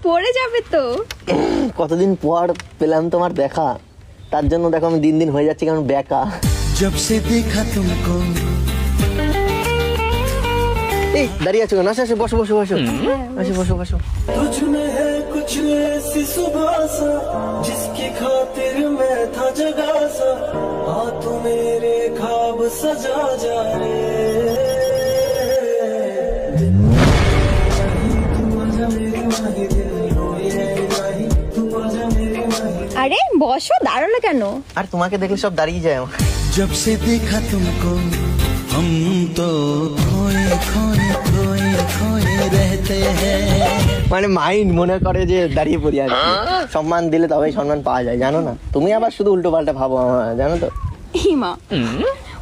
পড়ে যাবে তো। কতদিন পর পেলাম তোমার দেখা, তার জন্য দেখো আমি দিন দিন হয়ে যাচ্ছি কেমন বেকা। जब से देखा तुमको। এই দাঁড়িয়ে আছো না? আসো বসো বসো বসো আসো বসো বসো। तुझ में है कुछ ऐसी सुबह सा जिसकी खातिर मैं था जगा सा, आ तू मेरे ख्वाब सजा जा रे। আরে বসো, দাঁড়ালে কেন? আর তোমাকে দেখলে সব দাঁড়িয়ে যায় আমার। जब से देखा तुमको हम तो खोए खोए खोए खोए रहते हैं। মানে মাইন্ড মনে করে যে দাঁড়িয়ে পড়ি আর কি। সম্মান দিলে তবেই সম্মান পাওয়া যায়, জানো না? তুমি আবার শুধু উল্টো পাল্টা ভাবো আমার, জানো তো? হিমা,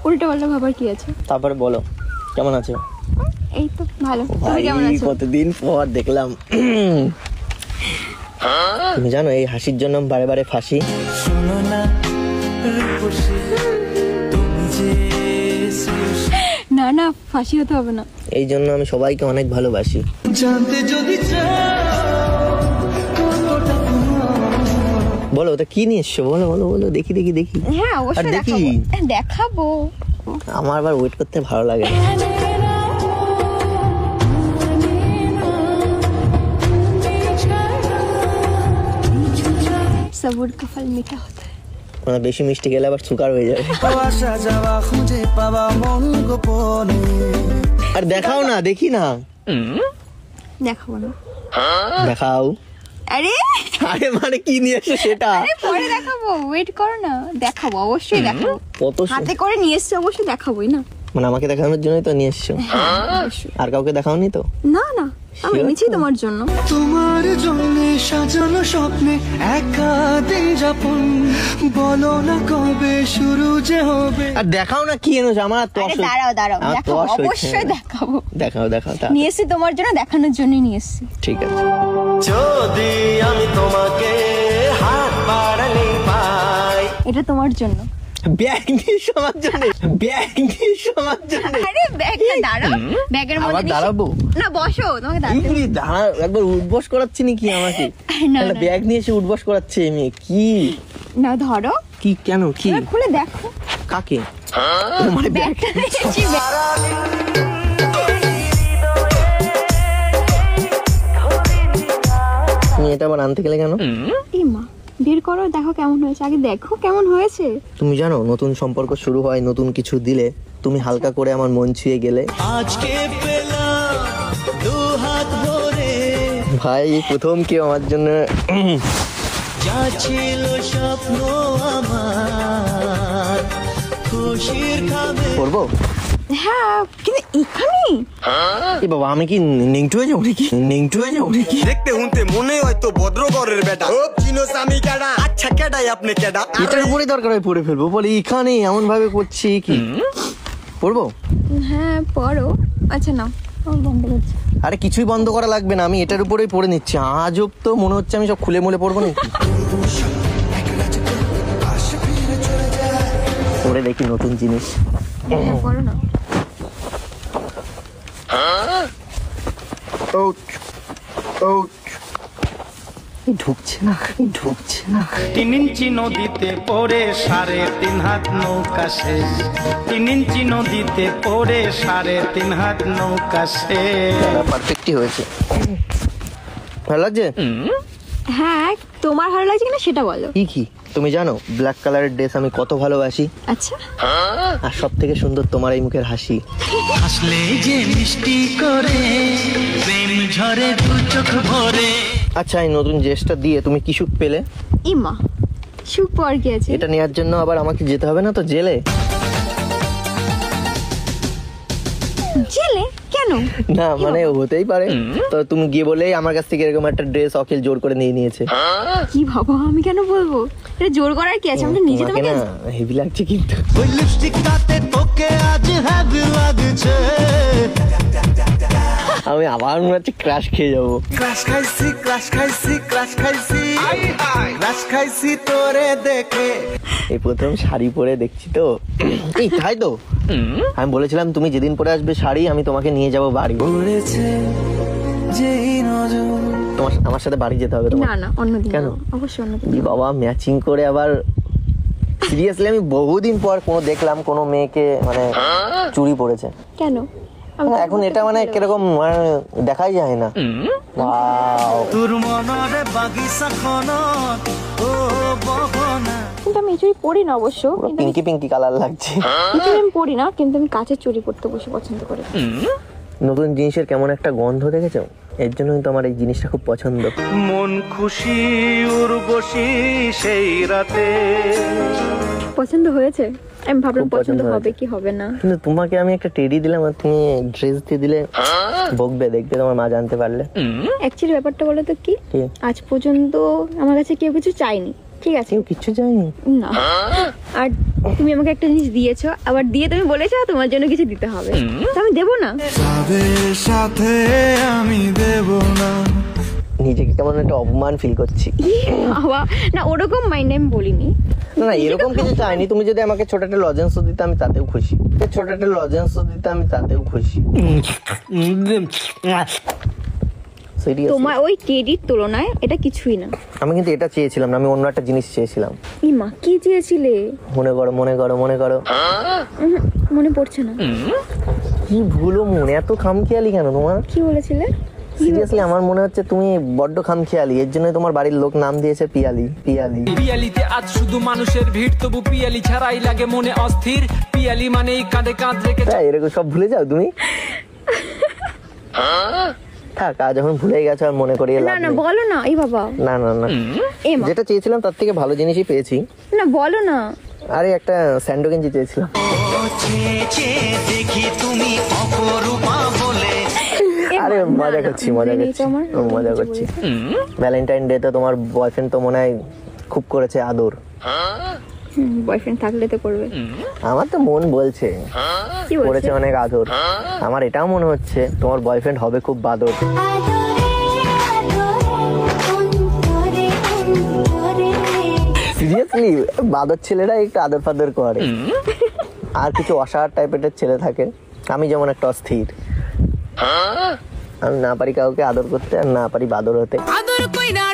উল্টো পাল্টা ভাবার কি আছে? তারপরে বলো কেমন আছো? এই তো ভালো। তুমি ভাই কেমন আছো? কতদিন পর দেখলাম। তুমি জানো এই হাসির জন্য বারে বারে ফাঁসি। सुनो ना रूपसी, तुम जैसी না না, ফাঁসি হতে হবে না। এই জন্য আমি সবাইকে অনেক ভালোবাসি। जानते जो বলো ওটা কি নিয়ে এসছো? বলো বলো বলো, দেখি দেখি দেখি। হ্যাঁ আর অবশ্যই দেখি। দেখাবো। দেখাবো। আমার আবার ওয়েট করতে ভালো লাগে না। সবুর কা ফল মিঠা হতা হ্যায়। মানে বেশি মিষ্টি খেলে আবার সুগার হয়ে যাবে। আসা যাওয়া খুঁজে পাওয়া মন গোপনে। আর দেখাও না, দেখি না। দেখাবো না। দেখাও। আরে আরে মানে কি নিয়ে এসছো সেটা? আরে পরে দেখাবো, ওয়েট করো না। দেখাবো, অবশ্যই দেখাবো। কত হাতে করে নিয়ে এসছি, অবশ্যই দেখাবোই না। মানে আমাকে দেখানোর জন্যই তো নিয়ে এসছো? অবশ্যই। আর কাউকে দেখাওনি তো? না না, আমি এনেছি তোমার জন্য। তোমার জন্য সাজানো স্বপ্নে একা দিন যাপন, বলো না কবে শুরু যে হবে। আর দেখাও না কি এনেছো? আমার তো আরে দাঁড়াও দাঁড়াও, আমার দেখাবো, তস হচ্ছে অবশ্যই না। দেখাবো। দেখাও দেখাও তা। নিয়ে এসছি তোমার জন্য, দেখানোর জন্যই নিয়ে এসছি। ঠিক আছে। যদি আমি তোমাকে হাত বাড়ালে পাই। এটা তোমার জন্য। ব্যাগ নিয়ে সবার জন্য, ব্যাগ নিয়ে সবার জন্য। আরে ব্যাগটা দাঁড়াও, ব্যাগের মধ্যে আবার দাঁড়াবো? না বসো, তোমাকে দাঁড়াতে হবে। দাঁড়া, একবার উঠবস করাচ্ছি নাকি আমাকে? না, একটা না। ব্যাগ নিয়ে এসে উঠবস করাচ্ছে মেয়ে কি? না ধরো, কি কেন কি? এবার খুলে দেখো। কাকে? ও মানে ব্যাগ। ব্যাগটা নিয়েছি। তুমি এটা আবার আনতে গেলে কেন? এই মা, বের করো, দেখো কেমন হয়েছে। আগে দেখো কেমন হয়েছে। তুমি জানো নতুন সম্পর্ক শুরু হয় নতুন কিছু দিলে। তুমি হালকা করে আমার মন ছুঁয়ে গেলে। আজকে পেলাম দু হাত ভরে, ভাই প্রথম কেউ আমার জন্য যা ছিল স্বপ্ন আমার খুশির খাবে। করবো। হ্যাঁ কিন্তু এখানে এ বাবা, আমি কি নেংটু হয়ে যাবো নাকি? নেংটু হয়ে যাবো নাকি? দেখতে শুনতে মনে হয়তো ভদ্রগরের বেটা। ও চিনোস আমি কেডা? আচ্ছা কেডাই আপনি কেডা? এটার উপরে দরকার হয় পড়ে ফেলবো বলে এখানে এমন ভাবে করছি কি? পড়বো? হ্যাঁ পড়ো। আচ্ছা নাও, আমি বন্ধ করছি। আরে কিছুই বন্ধ করা লাগবে না, আমি এটার উপরেই পড়ে নিচ্ছি। আজব তো, মনে হচ্ছে আমি সব খুলে মুলে পড়বো নাকি। পড়ে দেখি নতুন জিনিস। হ্যাঁ পড়ো না। ঢুকছে না, ঢুকছে না। 3 ইঞ্চি নদীতে পড়ে 3.5 হাত নৌকা শেষ। 3 ইঞ্চি নদীতে পড়ে 3.5 হাত নৌকা শেষ। পারফেক্টই হয়েছে। ভালো লাগছে? হ্যাঁ তোমার ভালো লাগছে কিনা সেটা বলো। কি কি তুমি জানো ব্ল্যাক কালারের ড্রেস আমি কত ভালোবাসি। আচ্ছা আর সব থেকে সুন্দর তোমার এই মুখের হাসি। হাসলে যে মিষ্টি করে প্রেম ঝরে দু চোখ ভরে। আচ্ছা এই নতুন ড্রেসটা দিয়ে তুমি কি সুখ পেলে? ইমা, সুখ পাওয়ার কি আছে? এটা নেওয়ার জন্য আবার আমাকে যেতে হবে না তো জেলে? জেলে কেন? না মানে হতেই পারে। তো তুমি গিয়ে বলেই আমার কাছ থেকে এরকম একটা ড্রেস অখিল জোর করে নিয়ে নিয়েছে। কি বাবা, আমি কেন বলবো? এটা জোর করার কি আছে? আমরা নিজে তোমাকে তোমাকে না হেভি লাগছে কিন্তু। ওই লিপস্টিকটাতে তোকে আজ হ্যাপি লাগছে। আমি আবার মনে হচ্ছে ক্রাশ খেয়ে যাবো। ক্রাশ খাইছি ক্রাশ খাইছি ক্রাশ খাইছি ক্রাশ খাইছি তোরে দেখে। এই প্রথম শাড়ি পরে দেখছি তো। এই তাই তো আমি বলেছিলাম তুমি যেদিন পরে আসবে শাড়ি আমি তোমাকে নিয়ে যাবো বাড়ি। পড়েছে যেই নজর তোমার আমার সাথে বাড়ি যেতে হবে তোমার। না না অন্যদিন কেন? যাবো। অবশ্যই অন্যদিন ই যাবো। বাবা ম্যাচিং করে আবার সিরিয়াসলি আমি বহুদিন পর কোনো দেখলাম কোনো মেয়েকে মানে চুড়ি পরেছে। কেন? আমি তো এখন এটা মানে কিরকম মানে দেখাই যায় না। ওয়াও তোর মনরে বাগিচাখনত ও বহনা কিন্তু আমি এই চুড়ি পরি না অবশ্য, কিন্তু পিঙ্কি পিঙ্কি কালার লাগছে। এই চুড়ি আমি পরি না, কিন্তু আমি কাঁচের চুড়ি পরতে বসে পছন্দ করি। নতুন জিনিসের কেমন একটা গন্ধ দেখেছো, এর জন্য কিন্তু আমার এই জিনিসটা খুব পছন্দ। মন খুশি উর্বশী সেই রাতে। পছন্দ হয়েছে? আমি ভাবলাম খুব পছন্দ পছন্দ হবে হয়েছে। কি হবে না। কিন্তু তোমাকে আমি একটা টেডি দিলাম আর তুমি ড্রেস দিয়ে দিলে, বকবে দেখবে তোমার মা জানতে পারলে। অ্যাকচুয়ালি ব্যাপারটা বলো তো কি, কি? আজ পর্যন্ত আমার কাছে কেউ কিছু চাইনি, ঠিক আছে? কেউ কিচ্ছু চাইনি। না। আর তুমি আমাকে একটা জিনিস দিয়েছো, আবার দিয়ে তুমি বলেছো তোমার জন্য কিছু দিতে হবে, তো আমি দেবো না? তাদের সাথে আমি দেব না নিজেকে কেমন একটা অপমান ফিল করছি। বাবা না, ওরকম মাইন্ড আমি বলিনি। না না এরকম কিছু চাইনি, তুমি যদি আমাকে ছোট একটা লজেন্স দিতে আমি তাতেও খুশি। ছোট একটা লজেন্স দিতে আমি তাতেও খুশি। সিরিয়াসলি তোমার ওই টেডির তুলনায় এটা কিছুই না। আমি কিন্তু এটা চেয়েছিলাম না, আমি অন্য একটা জিনিস চেয়েছিলাম। এই মা কি চেয়েছিলে? মনে করো মনে করো মনে করো। মনে পড়ছে না। কি ভুলো মনে, এত খামখেয়ালি কেন তোমার? কি বলেছিলে? সিরিয়াসলি আমার মনে হচ্ছে তুমি বড্ড খামখেয়ালি, এর জন্য তোমার বাড়ির লোক নাম দিয়েছে পিয়ালি। পিয়ালি পিয়ালিতে আজ শুধু মানুষের ভিড়, তবু পিয়ালি ছাড়াই লাগে মনে অস্থির। পিয়ালি মানেই কাঁধে কাঁধ রেখে তাই এরকম সব ভুলে যাও তুমি? থাক, আজ যখন ভুলে গেছো আর মনে করিয়ে না লাভ না নেই। বলো না। এই বাবা, না না না, এ মা, যেটা চেয়েছিলাম তার থেকে ভালো জিনিসই পেয়েছি। না বলো না। আরে একটা স্যান্ডো গেঞ্জি চেয়েছিলাম। দেখি তুমি অপরূপা বলে এ মা, আরে না, মজা না, করছি আমি মজা ভুলে করছি নিয়েছি আমার। মজা কিছু করছি। বলেছে। ভ্যালেন্টাইন ডে তে তোমার বয়ফ্রেন্ড তো মনে হয় খুব করেছে আদর। বয়ফ্রেন্ড থাকলে তো করবে। আমার তো মন বলছে কি করেছে বলছে? অনেক আদর। আমার এটাও মনে হচ্ছে তোমার বয়ফ্রেন্ড হবে খুব বাদর। সিরিয়াসলি বাদর ছেলেরা একটু আদর ফাদর করে, আর কিছু অসার টাইপের ছেলে থাকে। আমি যেমন একটা অস্থির, আমি না পারি কাউকে আদর করতে আর না পারি বাদর হতে। আদর কইরা